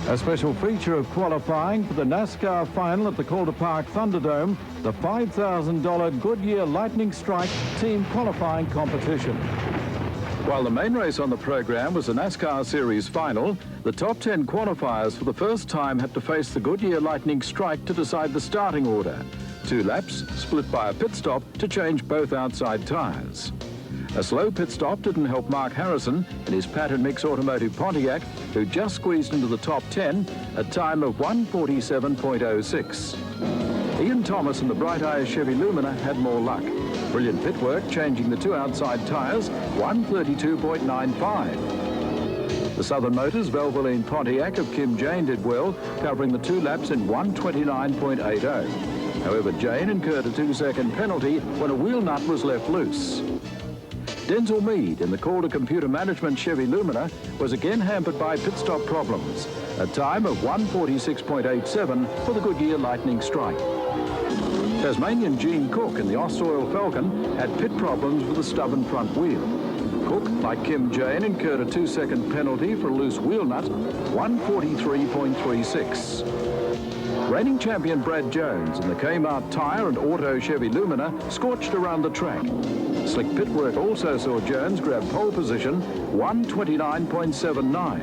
A special feature of qualifying for the NASCAR final at the Calder Park Thunderdome, the $5,000 Goodyear Lightning Strike team qualifying competition. While the main race on the program was the NASCAR Series final, the top 10 qualifiers for the first time had to face the Goodyear Lightning Strike to decide the starting order. 2 laps, split by a pit stop to change both outside tyres. A slow pit stop didn't help Mark Harrison in his pattern mix automotive Pontiac, who just squeezed into the top 10 at time of 1:47.06. Ian Thomas and the Bright Eyes Chevy Lumina had more luck. Brilliant pit work, changing the 2 outside tyres, 1:32.95. The Southern Motors Valvoline Pontiac of Kim Jane did well, covering the 2 laps in 1:29.80. However, Jane incurred a 2-second penalty when a wheel nut was left loose. Denzel Mead in the Calder Computer Management Chevy Lumina was again hampered by pit stop problems, a time of 1:46.87 for the Goodyear Lightning Strike. Tasmanian Gene Cook in the Austral Falcon had pit problems with a stubborn front wheel. Cook, like Kim Jane, incurred a 2-second penalty for a loose wheel nut, 1:43.36. Reigning champion Brad Jones in the Kmart Tyre and Auto Chevy Lumina scorched around the track. Slick pit work also saw Jones grab pole position, 1:29.79,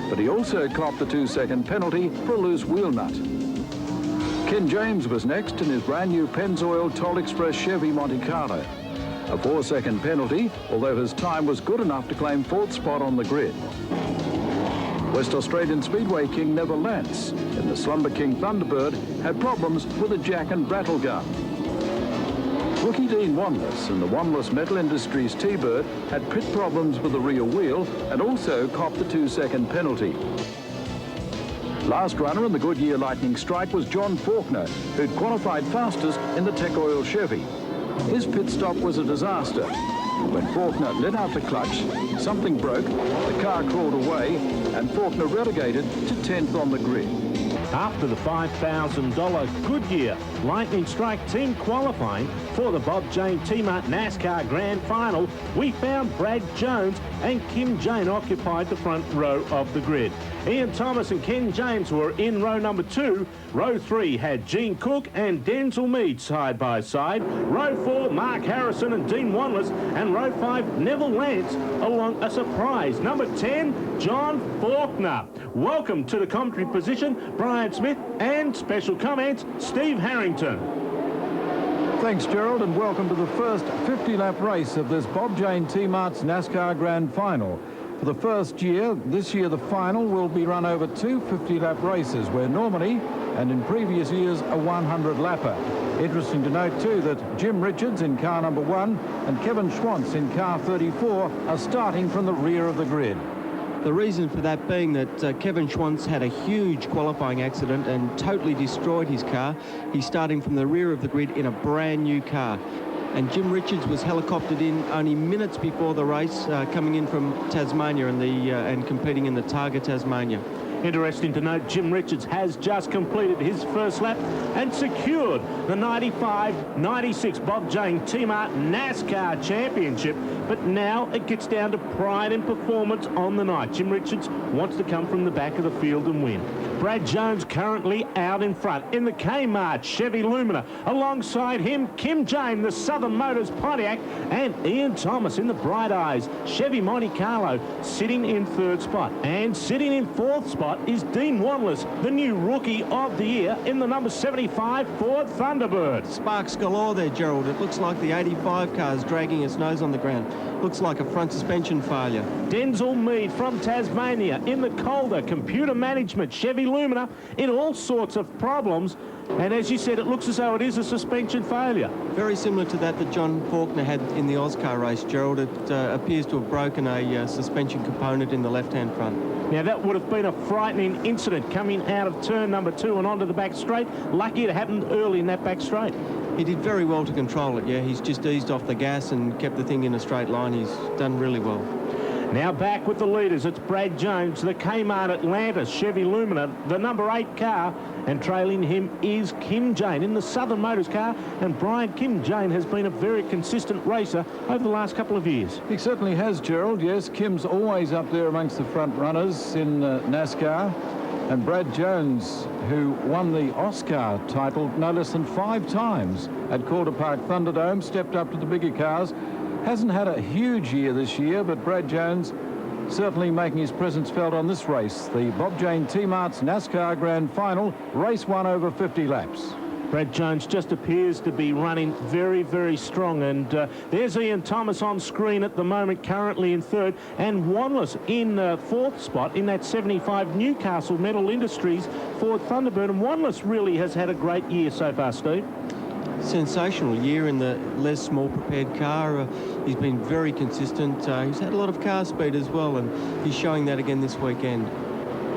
but he also copped a 2-second penalty for a loose wheel nut. Ken James was next in his brand new Pennzoil Toll Express Chevy Monte Carlo. A 4-second penalty, although his time was good enough to claim 4th spot on the grid. West Australian Speedway King Neville Lance in the Slumber King Thunderbird had problems with a jack and rattle gun. Rookie Dean Wanless in the Wanless Metal Industries T-Bird had pit problems with the rear wheel and also copped the 2-second penalty. Last runner in the Goodyear Lightning Strike was John Faulkner, who'd qualified fastest in the Tech Oil Chevy. His pit stop was a disaster. When Faulkner let out the clutch, something broke, the car crawled away, and Faulkner relegated to 10th on the grid. After the $5,000 Goodyear Lightning Strike team qualifying for the Bob Jane T-Marts NASCAR Grand Final, we found Brad Jones and Kim Jane occupied the front row of the grid. Ian Thomas and Ken James were in row number 2. Row 3 had Gene Cook and Denzel Mead side by side. Row 4, Mark Harrison and Dean Wanless. And row 5, Neville Lance along a surprise. Number 10, John Faulkner. Welcome to the commentary position, Brian Smith, and special comments, Steve Harrington. Thanks, Gerald, and welcome to the first 50-lap race of this Bob Jane T-Marts NASCAR Grand Final. For the first year, this year the final will be run over 2 50-lap races, where normally, and in previous years, a 100-lapper. Interesting to note, too, that Jim Richards in car number 1 and Kevin Schwantz in car 34 are starting from the rear of the grid. The reason for that being that Kevin Schwantz had a huge qualifying accident and totally destroyed his car. He's starting from the rear of the grid in a brand new car. And Jim Richards was helicoptered in only minutes before the race, coming in from Tasmania and competing in the Targa Tasmania. Interesting to note, Jim Richards has just completed his first lap and secured the 95-96 Bob Jane T-Marts NASCAR Championship. But now it gets down to pride and performance on the night. Jim Richards wants to come from the back of the field and win. Brad Jones currently out in front in the Kmart Chevy Lumina. Alongside him, Kim Jane, the Southern Motors Pontiac, and Ian Thomas in the Bright Eyes Chevy Monte Carlo, sitting in 3rd spot. And sitting in 4th spot is Dean Wanless, the new Rookie of the Year in the number 75 Ford Thunderbird. Sparks galore there, Gerald. It looks like the 85 car is dragging its nose on the ground. Looks like a front suspension failure. Denzel Mead from Tasmania in the Calder Computer Management Chevy Lumina in all sorts of problems. And as you said, it looks as though it is a suspension failure. Very similar to that John Faulkner had in the Oscar race, Gerald. It appears to have broken a suspension component in the left-hand front. Now, that would have been a frightening incident coming out of turn number 2 and onto the back straight. Lucky it happened early in that back straight. He did very well to control it, yeah. He's just eased off the gas and kept the thing in a straight line. He's done really well. Now back with the leaders, it's Brad Jones, the Kmart Atlantis Chevy Lumina, the number 8 car, and trailing him is Kim Jane in the Southern Motors car. And Brian, Kim Jane has been a very consistent racer over the last couple of years. He certainly has, Gerald, yes. Kim's always up there amongst the front runners in NASCAR. And Brad Jones, who won the Oscar title no less than 5 times at Calder Park Thunderdome, stepped up to the bigger cars. Hasn't had a huge year this year, but Brad Jones certainly making his presence felt on this race, the Bob Jane T-Marts NASCAR Grand Final, race 1 over 50 laps. Brad Jones just appears to be running very, very strong. And there's Ian Thomas on screen at the moment, currently in 3rd. And Wanless in 4th spot in that 75 Newcastle Metal Industries Ford Thunderbird. And Wanless really has had a great year so far, Steve. Sensational year in the Les Small prepared car. He's been very consistent. He's had a lot of car speed as well, and he's showing that again this weekend.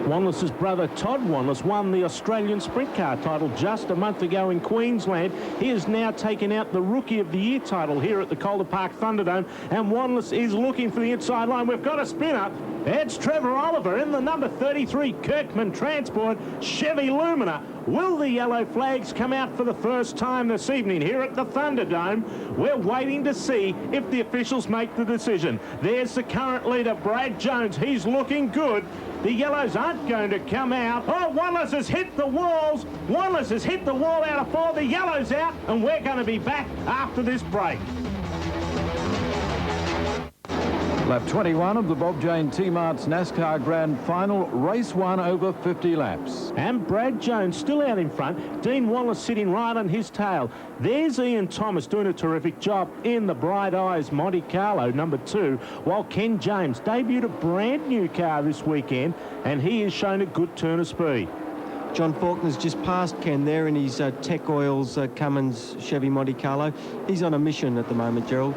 Wanless's brother Todd Wanless won the Australian Sprint Car title just a month ago in Queensland. He has now taken out the Rookie of the Year title here at the Calder Park Thunderdome, and Wanless is looking for the inside line. We've got a spinner. It's Trevor Oliver in the number 33 Kirkman Transport Chevy Lumina. Will the yellow flags come out for the first time this evening here at the Thunderdome? We're waiting to see if the officials make the decision. There's the current leader, Brad Jones. He's looking good. The yellows aren't going to come out. Oh, Wanless has hit the walls. Wanless has hit the wall out of 4. The yellow's out, and we're going to be back after this break. Lap 21 of the Bob Jane T-Marts NASCAR Grand Final, race 1 over 50 laps. And Brad Jones still out in front. Dean Wanless sitting right on his tail. There's Ian Thomas doing a terrific job in the Bright Eyes Monte Carlo number 2, while Ken James debuted a brand new car this weekend, and he has shown a good turn of speed. John Faulkner's just passed Ken there in his Tech Oils Cummins Chevy Monte Carlo. He's on a mission at the moment, Gerald.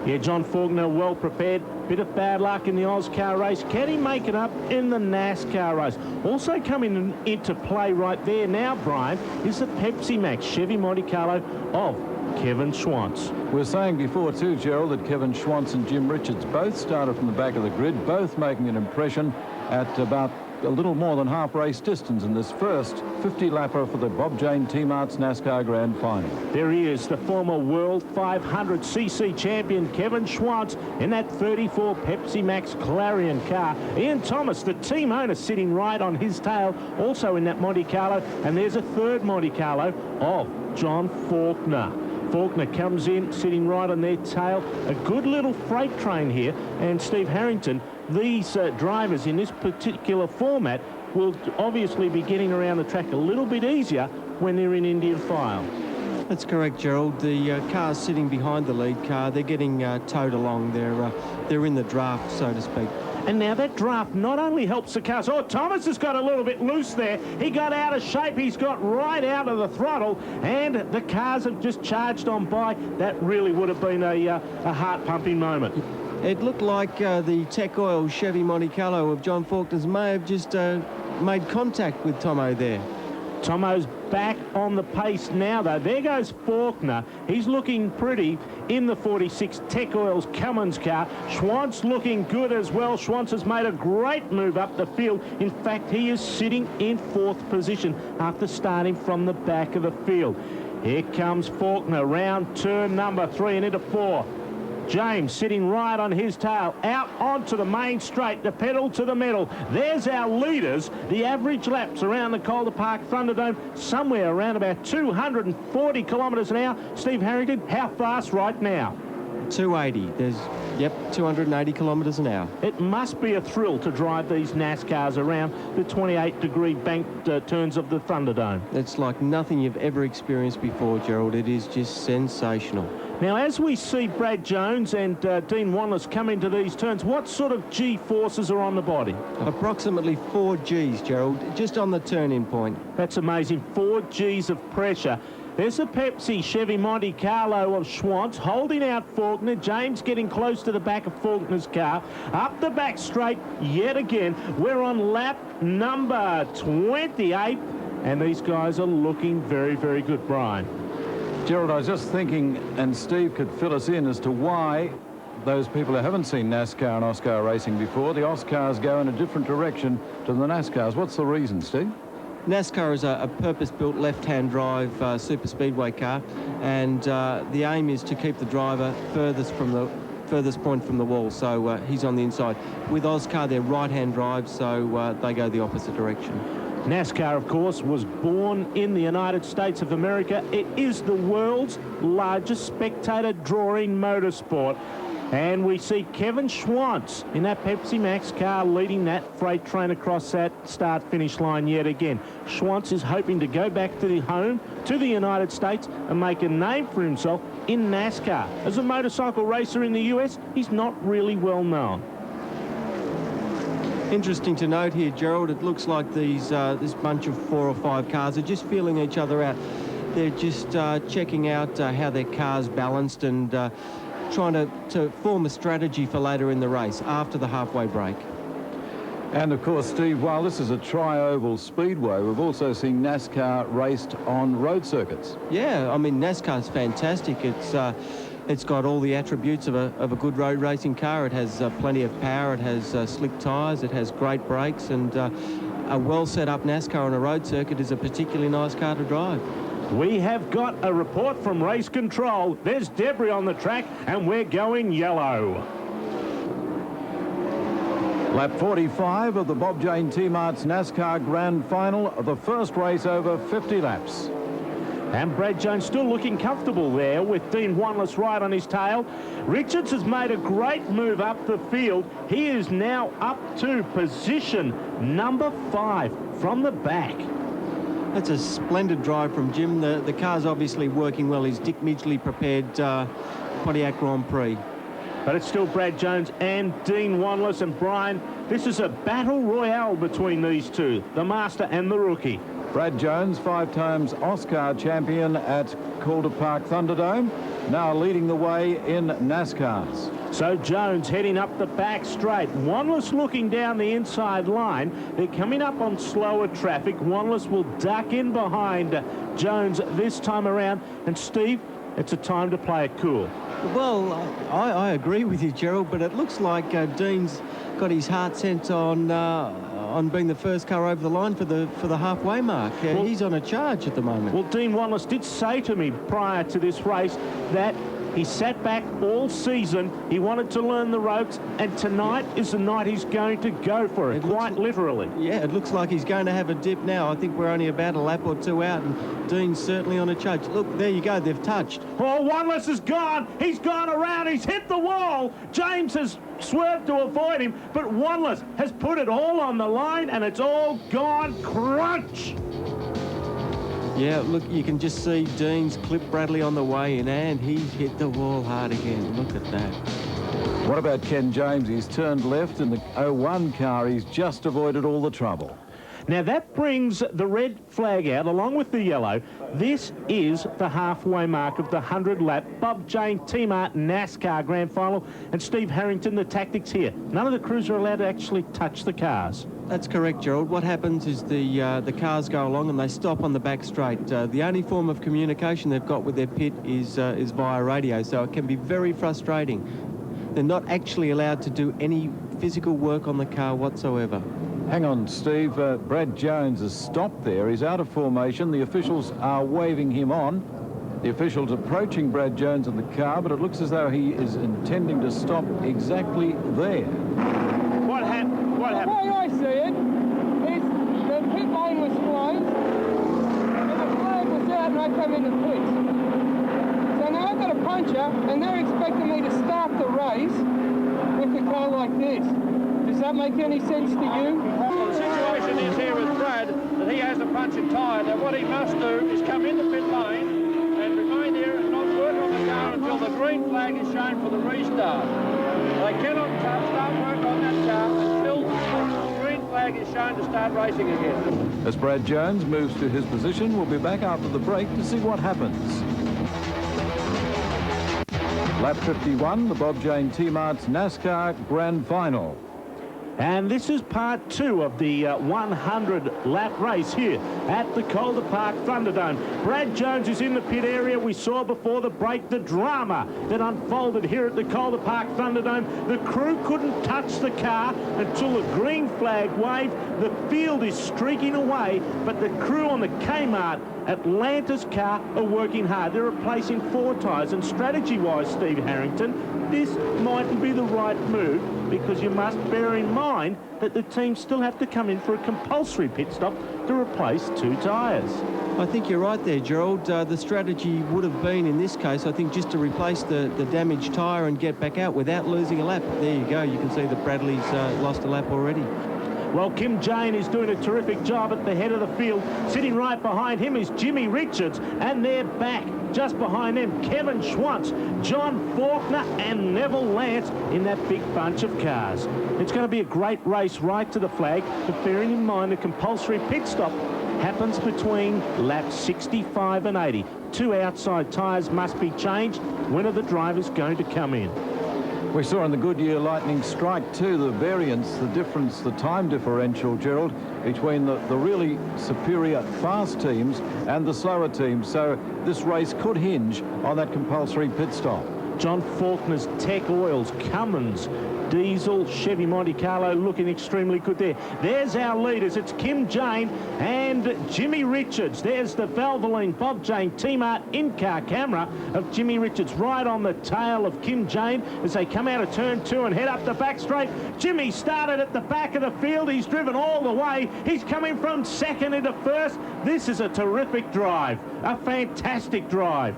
Yeah, John Faulkner well prepared. Bit of bad luck in the Oscar race. Can he make it up in the NASCAR race? Also coming into play right there now, Brian, is the Pepsi Max Chevy Monte Carlo of Kevin Schwantz. We were saying before too, Gerald, that Kevin Schwantz and Jim Richards both started from the back of the grid, both making an impression at about a little more than half race distance in this first 50-lapper for the Bob Jane T-Marts NASCAR Grand Final. There he is, the former World 500cc champion Kevin Schwantz in that 34 Pepsi Max Clarion car. Ian Thomas, the team owner, sitting right on his tail, also in that Monte Carlo. And there's a 3rd Monte Carlo of John Faulkner. Faulkner comes in, sitting right on their tail. A good little freight train here. And Steve Harrington, these drivers in this particular format will obviously be getting around the track a little bit easier when they're in Indian file. That's correct, Gerald. The cars sitting behind the lead car, they're getting towed along. They're in the draft, so to speak. And now that draft not only helps the cars. Oh, Thomas has got a little bit loose there. He got out of shape. He's got right out of the throttle, and the cars have just charged on by. That really would have been a heart-pumping moment. It looked like the Tech Oil Chevy Monte Carlo of John Faulkner's may have just made contact with Tomo there. Tomo's back on the pace now, though. There goes Faulkner. He's looking pretty in the 46 Tech Oils Cummins car. Schwantz looking good as well. Schwantz has made a great move up the field. In fact, he is sitting in 4th position after starting from the back of the field. Here comes Faulkner, round turn number 3 and into 4. James sitting right on his tail, out onto the main straight, the pedal to the metal. There's our leaders. The average laps around the Calder Park Thunderdome, somewhere around about 240 kilometres an hour. Steve Harrington, how fast right now? 280. There's, 280 kilometres an hour. It must be a thrill to drive these NASCARs around the 28-degree banked turns of the Thunderdome. It's like nothing you've ever experienced before, Gerald. It is just sensational. Now, as we see Brad Jones and Dean Wanless come into these turns, what sort of G-forces are on the body? Approximately 4 Gs, Gerald, just on the turn-in point. That's amazing. 4 Gs of pressure. There's a Pepsi Chevy Monte Carlo of Schwantz holding out Faulkner. James getting close to the back of Faulkner's car. Up the back straight yet again. We're on lap number 28, and these guys are looking very, very good, Brian. Gerald, I was just thinking, and Steve could fill us in as to why those people who haven't seen NASCAR and Oscar racing before, the Oscars go in a different direction to the NASCARs. What's the reason, Steve? NASCAR is a purpose-built left-hand drive super speedway car, and the aim is to keep the driver furthest furthest point from the wall, so he's on the inside. With Oscar, they're right-hand drive, so they go the opposite direction. NASCAR, of course, was born in the United States of America. It is the world's largest spectator drawing motorsport. And we see Kevin Schwantz in that Pepsi Max car leading that freight train across that start-finish line yet again. Schwantz is hoping to go back to the home, to the United States, and make a name for himself in NASCAR. As a motorcycle racer in the US, he's not really well known. Interesting to note here, Gerald, it looks like these this bunch of 4 or 5 cars are just feeling each other out. They're just checking out how their car's balanced and trying to form a strategy for later in the race after the halfway break. And of course, Steve, while this is a tri-oval speedway, we've also seen NASCAR raced on road circuits. Yeah, I mean, NASCAR's fantastic. It's got all the attributes of a good road racing car. It has plenty of power, it has slick tyres, it has great brakes, and a well set up NASCAR on a road circuit is a particularly nice car to drive. We have got a report from race control. There's debris on the track and we're going yellow. Lap 45 of the Bob Jane T-Marts NASCAR Grand Final, the first race over 50 laps. And Brad Jones still looking comfortable there with Dean Wanless right on his tail. Richards has made a great move up the field. He is now up to position number 5 from the back. That's a splendid drive from Jim. The car's obviously working well. His Dick Midgley prepared Pontiac Grand Prix. But it's still Brad Jones and Dean Wanless. And Brian, this is a battle royale between these two, the master and the rookie. Brad Jones, 5 times Oscar champion at Calder Park Thunderdome, now leading the way in NASCARs. So Jones heading up the back straight. Wanless looking down the inside line. They're coming up on slower traffic. Wanless will duck in behind Jones this time around. And Steve, it's a time to play it cool. Well, I agree with you, Gerald, but it looks like Dean's got his heart set on being the first car over the line for the halfway mark. Well, he's on a charge at the moment. Well, Dean Wanless did say to me prior to this race that he sat back all season. He wanted to learn the ropes, and tonight is the night he's going to go for it, quite literally. Yeah, it looks like he's going to have a dip now. I think we're only about a lap or 2 out, and Dean's certainly on a charge. Look, there you go, they've touched. Oh, Wanless is gone. He's gone around. He's hit the wall. James has swerved to avoid him, but Wanless has put it all on the line, and it's all gone crunch. Yeah, look, you can just see Dean's clip Bradley on the way in, and he's hit the wall hard again. Look at that. What about Ken James? He's turned left in the 01 car. He's just avoided all the trouble. Now that brings the red flag out along with the yellow. This is the halfway mark of the 100-lap Bob Jane T-Mart NASCAR Grand Final. And Steve Harrington, the tactics here. None of the crews are allowed to actually touch the cars. That's correct, Gerald. What happens is the cars go along and they stop on the back straight. The only form of communication they've got with their pit is via radio, so it can be very frustrating. They're not actually allowed to do any physical work on the car whatsoever. Hang on, Steve. Brad Jones has stopped there. He's out of formation. The officials are waving him on. The officials approaching Brad Jones in the car, but it looks as though he is intending to stop exactly there. What happened? What happened? The way I see it is the pit lane was closed and the flag was out and I come in the pits. So now I've got a puncher and they're expecting me to start the race with a car like this. Does that make any sense to you? Well, the situation is here with Brad that he has a punctured tyre, that what he must do is come in the pit lane and remain there and not work on the car until the green flag is shown for the restart. They cannot start work on that car until the green flag is shown to start racing again. As Brad Jones moves to his position, we'll be back after the break to see what happens. Lap 51, the Bob Jane T-Marts NASCAR Grand Final. And this is part 2 of the 100-lap race here at the Calder Park Thunderdome. Brad Jones is in the pit area. We saw before the break the drama that unfolded here at the Calder Park Thunderdome. The crew couldn't touch the car until the green flag waved. The field is streaking away, but the crew on the Kmart Atlanta's car are working hard. They're replacing 4 tyres, and strategy-wise, Steve Harrington, this mightn't be the right move, because you must bear in mind that the team still have to come in for a compulsory pit stop to replace 2 tyres. I think you're right there, Gerald. The strategy would have been, in this case, I think, just to replace the damaged tyre and get back out without losing a lap. There you go. You can see that Bradley's lost a lap already. Well, Kim Jane is doing a terrific job at the head of the field. Sitting right behind him is Jimmy Richards, and they're back. Just behind them, Kevin Schwantz, John Faulkner, and Neville Lance in that big bunch of cars. It's going to be a great race right to the flag, but bearing in mind the compulsory pit stop happens between laps 65 and 80. 2 outside tyres must be changed. When are the drivers going to come in? We saw in the Goodyear lightning strike too the variance, the difference, the time differential, Gerald, between the really superior fast teams and the slower teams. So this race could hinge on that compulsory pit stop. John Faulkner's Tech Oils, Cummins, Diesel, Chevy Monte Carlo looking extremely good there. There's our leaders. It's Kim Jane and Jimmy Richards. There's the Valvoline Bob Jane T-Mart in-car camera of Jimmy Richards right on the tail of Kim Jane as they come out of turn 2 and head up the back straight. Jimmy started at the back of the field. He's driven all the way. He's coming from second into first. This is a terrific drive, a fantastic drive.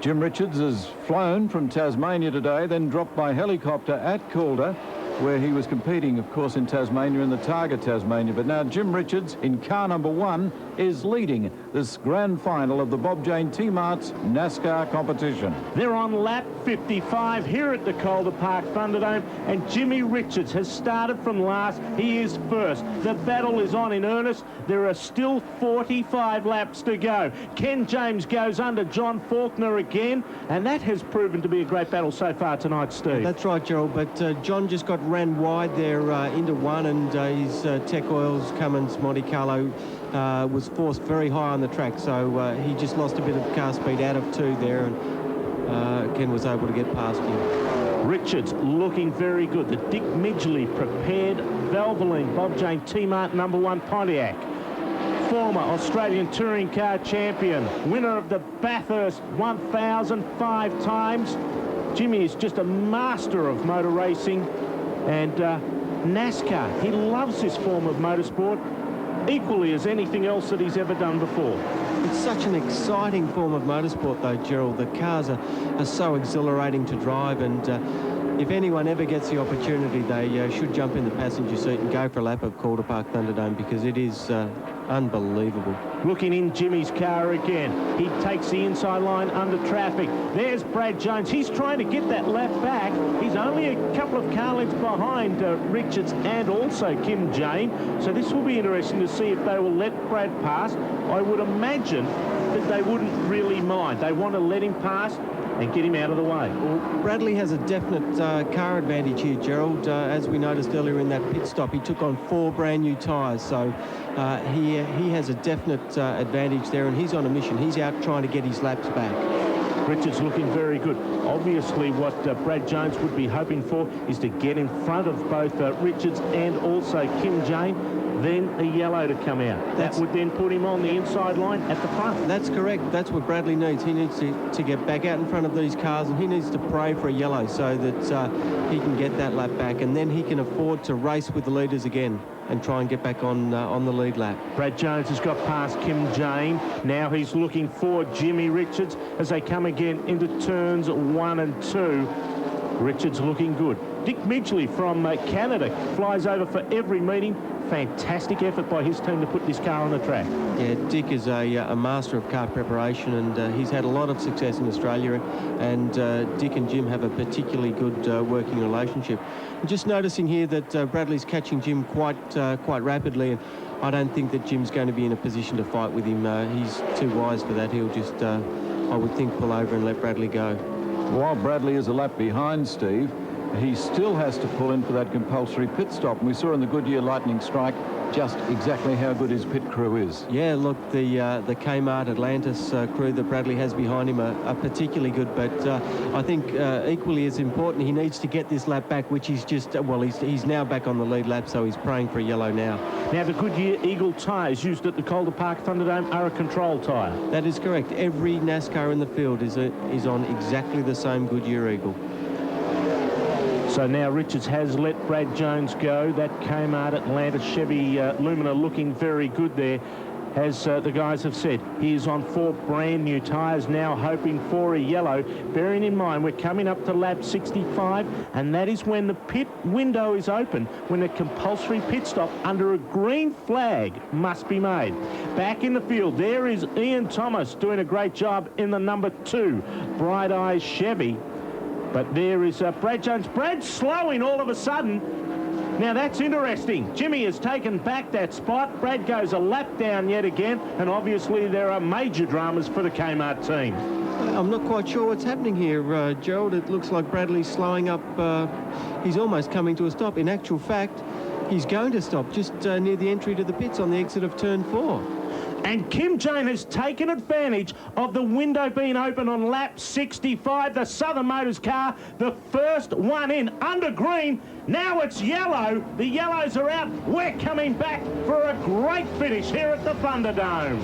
Jim Richards has flown from Tasmania today, then dropped by helicopter at Calder, where he was competing, of course, in Tasmania in the Targa Tasmania. But now Jim Richards, in car number 1, is leading this grand final of the Bob Jane T-Marts NASCAR competition. They're on lap 55 here at the Calder Park Thunderdome, and Jimmy Richards has started from last. He is first. The battle is on in earnest. There are still 45 laps to go. Ken James goes under John Faulkner again, and that has proven to be a great battle so far tonight, Steve. That's right, Gerald, but John just got ran wide there into one, and his Tech Oils Cummins Monte Carlo was forced very high on the track, so he just lost a bit of car speed out of 2 there, and Ken was able to get past him. Richards looking very good. The Dick Midgley prepared Valvoline Bob Jane T-Mart number 1 Pontiac. Former Australian touring car champion, winner of the Bathurst 1005 times. Jimmy is just a master of motor racing, and NASCAR, he loves this form of motorsport equally as anything else that he's ever done before. It's such an exciting form of motorsport though, Gerald. The cars are so exhilarating to drive, and if anyone ever gets the opportunity, they should jump in the passenger seat and go for a lap of Calder Park Thunderdome, because it is unbelievable. Looking in Jimmy's car again. He takes the inside line under traffic. There's Brad Jones. He's trying to get that lap back. He's only a couple of car lengths behind Richards and also Kim Jane. So this will be interesting to see if they will let Brad pass. I would imagine that they wouldn't really mind. They want to let him pass and get him out of the way. Well, Bradley has a definite car advantage here, Gerald. As we noticed earlier in that pit stop, he took on 4 brand new tyres, so he has a definite advantage there, and he's on a mission. He's out trying to get his laps back. Richards looking very good. Obviously what Brad Jones would be hoping for is to get in front of both Richards and also Kim Jane, then a yellow to come out. That would then put him on the inside line at the front. That's correct. That's what Bradley needs. He needs to get back out in front of these cars, and he needs to pray for a yellow so that he can get that lap back, and then he can afford to race with the leaders again and try and get back on the lead lap. Brad Jones has got past Kim Jane. Now he's looking for Jimmy Richards as they come again into turns 1 and 2. Richards looking good. Dick Midgley from Canada flies over for every meeting. Fantastic effort by his team to put this car on the track. Yeah, Dick is a master of car preparation, and he's had a lot of success in Australia, and Dick and Jim have a particularly good working relationship. I'm just noticing here that Bradley's catching Jim quite rapidly, and I don't think that Jim's going to be in a position to fight with him. He's too wise for that. He'll just, I would think, pull over and let Bradley go. While Bradley is a lap behind, Steve, he still has to pull in for that compulsory pit stop. And we saw in the Goodyear lightning strike just exactly how good his pit crew is. Yeah, look, the Kmart Atlantis crew that Bradley has behind him are particularly good, but I think equally as important, he needs to get this lap back, which he's just, well, he's now back on the lead lap, so he's praying for a yellow now. Now, the Goodyear Eagle tyres used at the Calder Park Thunderdome are a control tyre. That is correct. Every NASCAR in the field is on exactly the same Goodyear Eagle. So now Richards has let Brad Jones go. That Kmart Atlanta Chevy Lumina looking very good there. As the guys have said, he is on 4 brand new tyres, now hoping for a yellow. Bearing in mind, we're coming up to lap 65, and that is when the pit window is open, when a compulsory pit stop under a green flag must be made. Back in the field, there is Ian Thomas doing a great job in the number 2 Bright Eyes Chevy. But there is Brad Jones. Brad's slowing all of a sudden. Now that's interesting. Jimmy has taken back that spot. Brad goes a lap down yet again, and obviously there are major dramas for the Kmart team. I'm not quite sure what's happening here, Gerald. It looks like Bradley's slowing up. He's almost coming to a stop. In actual fact, he's going to stop just near the entry to the pits on the exit of turn 4. And Kim Jane has taken advantage of the window being open on lap 65. The Southern Motors car, the first one in under green. Now it's yellow. The yellows are out. We're coming back for a great finish here at the Thunderdome.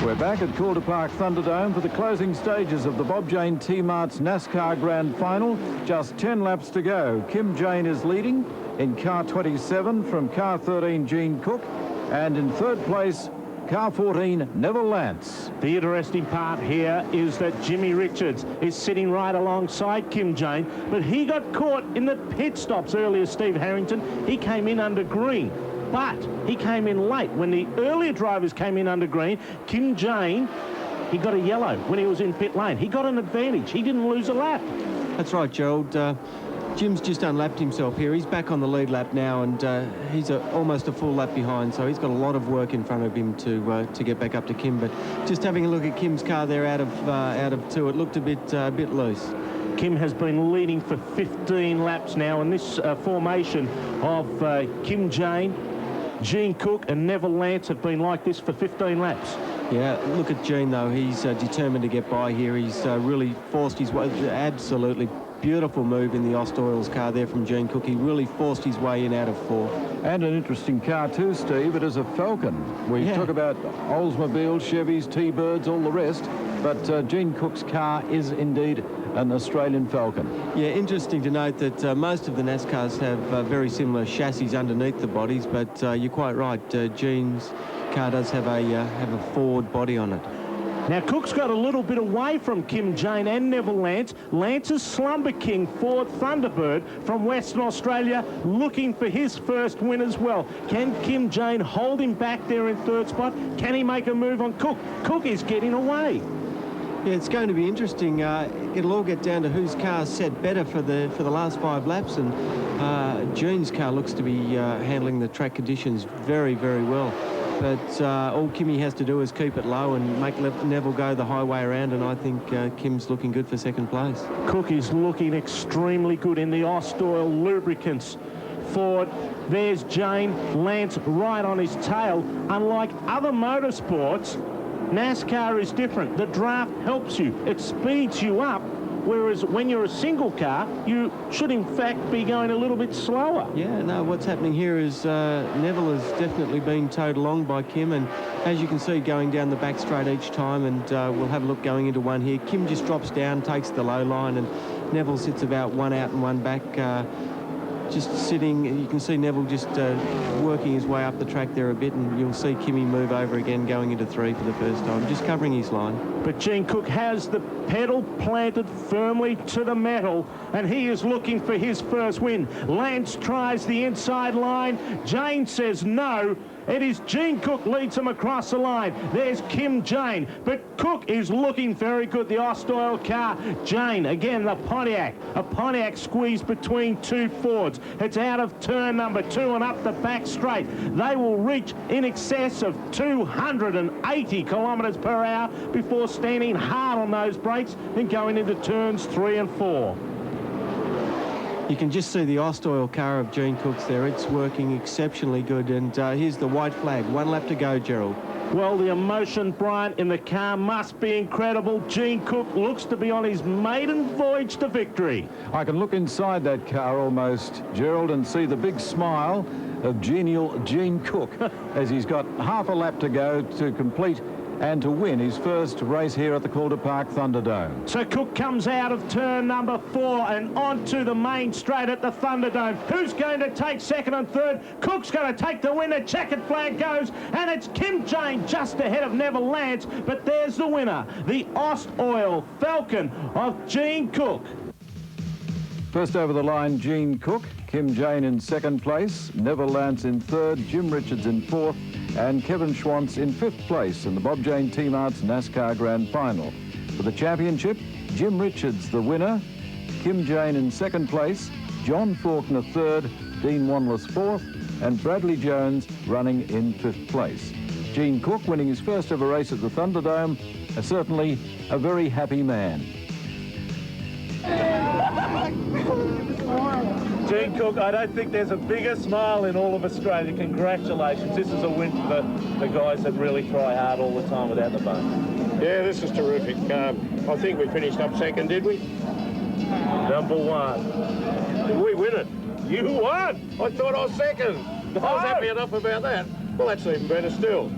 We're back at Calder Park Thunderdome for the closing stages of the Bob Jane T-Marts NASCAR Grand Final. Just 10 laps to go. Kim Jane is leading in car 27 from car 13, Gene Cook. And in third place, car 14, Neville Lance. The interesting part here is that Jimmy Richards is sitting right alongside Kim Jane, but he got caught in the pit stops earlier, Steve Harrington. He came in under green, but he came in late. When the earlier drivers came in under green, Kim Jane, he got a yellow when he was in pit lane. He got an advantage. He didn't lose a lap. That's right, Gerald. Jim's just unlapped himself here. He's back on the lead lap now, and he's almost a full lap behind, so he's got a lot of work in front of him to get back up to Kim. But just having a look at Kim's car there out of 2, it looked a bit loose. Kim has been leading for 15 laps now, and this formation of Kim Jane, Gene Cook and Neville Lance have been like this for 15 laps. Yeah, look at Gene, though. He's determined to get by here. He's really forced his way. Absolutely beautiful move in the Ostoils car there from Gene Cook. He really forced his way in out of 4. And an interesting car too, Steve. It is a Falcon. We talk about Oldsmobile, Chevys, T-Birds, all the rest, but Gene Cook's car is indeed an Australian Falcon. Yeah, interesting to note that most of the NASCARs have very similar chassis underneath the bodies, but you're quite right. Gene's car does have a Ford body on it. Now, Cook's got a little bit away from Kim Jane and Neville Lance. Lance's Slumber King Ford Thunderbird from Western Australia looking for his first win as well. Can Kim Jane hold him back there in third spot? Can he make a move on Cook? Cook is getting away. Yeah, it's going to be interesting. It'll all get down to whose car's set better for the last 5 laps, and Gene's car looks to be handling the track conditions very, very well. But all Kimmy has to do is keep it low and make Neville go the highway around, and I think Kim's looking good for second place. Cook is looking extremely good in the Ostoil Lubricants Ford. There's Jane, Lance right on his tail. Unlike other motorsports, NASCAR is different. The draft helps you. It speeds you up. Whereas when you're a single car, you should in fact be going a little bit slower. Yeah, no, what's happening here is Neville has definitely been towed along by Kim, and as you can see, going down the back straight each time, and we'll have a look going into one here. Kim just drops down, takes the low line, and Neville sits about 1 out and 1 back, just sitting. You can see Neville just working his way up the track there a bit, and you'll see Kimmy move over again going into 3 for the first time, just covering his line. But Gene Cook has the pedal planted firmly to the metal, and he is looking for his first win. Lance tries the inside line. Jane says no. It is Gene Cook leads him across the line. There's Kim Jane, but Cook is looking very good, the Ostoil car. Jane, again, the Pontiac. A Pontiac squeezed between 2 Fords. It's out of turn number 2 and up the back straight. They will reach in excess of 280 kilometres per hour before standing hard on those brakes and going into turns 3 and 4. You can just see the Ostoil car of Gene Cook's there. It's working exceptionally good. And here's the white flag. 1 lap to go, Gerald. Well, the emotion, Brian, in the car must be incredible. Gene Cook looks to be on his maiden voyage to victory. I can look inside that car almost, Gerald, and see the big smile of genial Gene Cook as he's got half a lap to go to complete and to win his first race here at the Calder Park Thunderdome. So Cook comes out of turn number 4 and onto the main straight at the Thunderdome. Who's going to take second and third? Cook's going to take the winner. Checkered flag goes, and it's Kim Jane just ahead of Neville Lance. But there's the winner, the Ostoil Falcon of Gene Cook. First over the line, Gene Cook, Kim Jane in second place, Neville Lance in third, Jim Richards in fourth, and Kevin Schwantz in fifth place in the Bob Jane T-Marts NASCAR Grand Final. For the championship, Jim Richards the winner, Kim Jane in second place, John Faulkner third, Dean Wanless fourth, and Bradley Jones running in fifth place. Gene Cook winning his first ever race at the Thunderdome, certainly a very happy man. Gene Cook, I don't think there's a bigger smile in all of Australia. Congratulations. This is a win for the guys that really try hard all the time without the bone. Yeah, this is terrific. I think we finished up second, did we? Number 1. Did we win it? You won! I thought I was second. I was happy enough about that. Well, that's even better still.